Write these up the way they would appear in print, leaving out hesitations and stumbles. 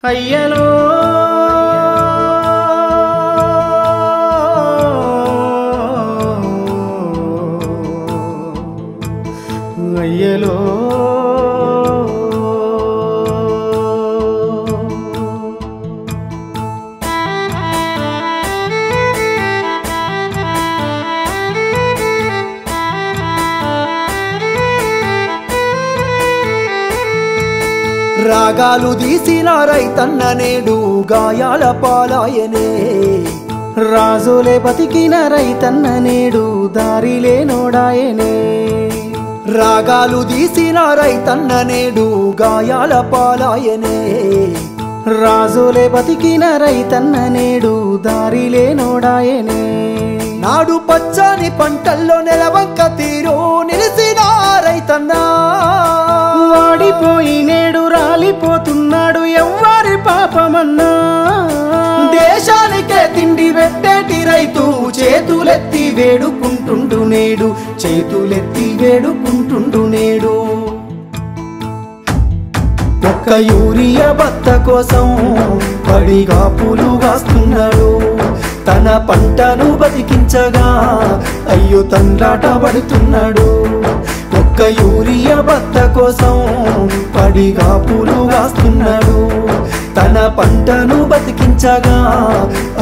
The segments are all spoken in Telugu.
అయ్యలో అయ్యలో రాగాలు తీసిన రైతన్న నేడు గాయాల పాలాయనే రాజులే బతికిన రైతన్న నేడు దారిలే నోడాయనే రాగాలు తీసిన రైతన్న నేడు గాయాల పాలాయనే రాజులే బతికిన రైతన్న నేడు దారిలే నోడాయనే నాడు పచ్చని పంటల్లో నెలవంక తీరు నిలిసిన రైతన్న వాడిపోయి నేడు రాలిపోతున్నాడు ఎవ్వరి పాపమన్నా దేశానికే తిండి పెట్టేటి రైతు చేతులెత్తి వేడుకుంటుండు నేడు చేతులెత్తి వేడుకుంటుండు నేడు ఒక్క యూరియా బత్త కోసం పడిగా పూలు కాస్తున్నాడు తన పంటను బతికించగా అయ్యో తండ్రాట పడుతున్నాడు ఒక్క యూరియా బత్త కోసం పడిగా పూలు కాస్తున్నాడు తన పంటను బతికించగా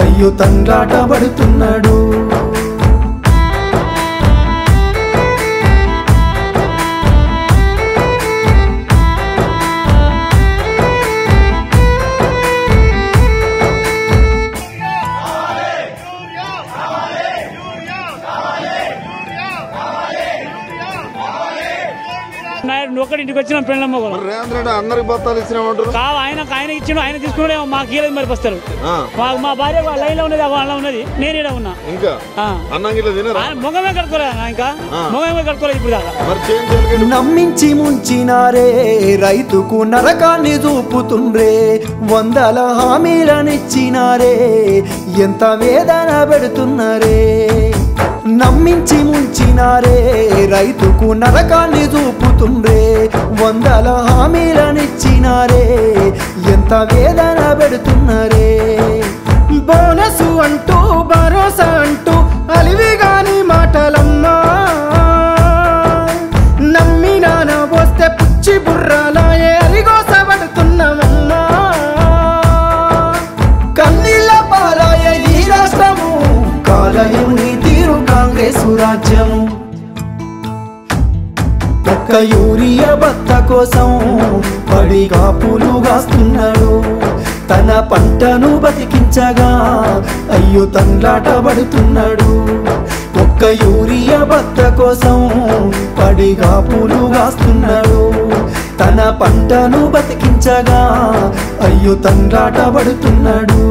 అయ్యో తండ్రాట పడుతున్నాడు ఒకటింటికి వచ్చిన పెళ్ళమ్మ రేవంత్ రెడ్డి అందరికి బత్తాలు ఇచ్చినామంటారు ఆయన ఇచ్చిన ఆయన తీసుకున్నాడే మాకు కీలది మరి వస్తారు మా భార్య లైన్ లో ఉన్నది అలా ఉన్నది నేను ఇక్కడ ఉన్నా ఇంకా అన్నం గిట్ల తినరా మొగమే కట్టుకోలేదు ఇంకా మొగమే కట్టుకోలేదు ఇప్పుడు దాకా మరి నమ్మించి ముంచినారే రైతుకు నరకాన్ని చూపుతుండ్రే వందల హామీలనిచ్చినారే ఎంత వేదన పెడుతున్నారే నమ్మించి ముంచినారే రైతుకు నరకాన్ని చూపుతుండ్రే వందల హామీలనిచ్చినారే ఎంత వేదన పెడుతున్నారే బోనసు అంటూ భరోసా అంటూ అలివిగాని మాటలమ్మా నమ్మినాన వస్తే పుచ్చి బుర్రాలాయే అరిగోసబడుతున్నామమ్మా కన్నీళ్ళ పాలాయ ఈ రాష్ట్రము కాలయం నీ తీరు కాంగ్రెసు రాజ్యము ఒక్క యూరియా బత్త కోసం పడిగా పూలు కాస్తున్నాడు తన పంటను బతికించగా అయ్యో తండ్రాట పడుతున్నాడు ఒక్క యూరియా బత్త కోసం పడిగా పూలు కాస్తున్నాడు తన పంటను బతికించగా అయ్యో తండ్రాట పడుతున్నాడు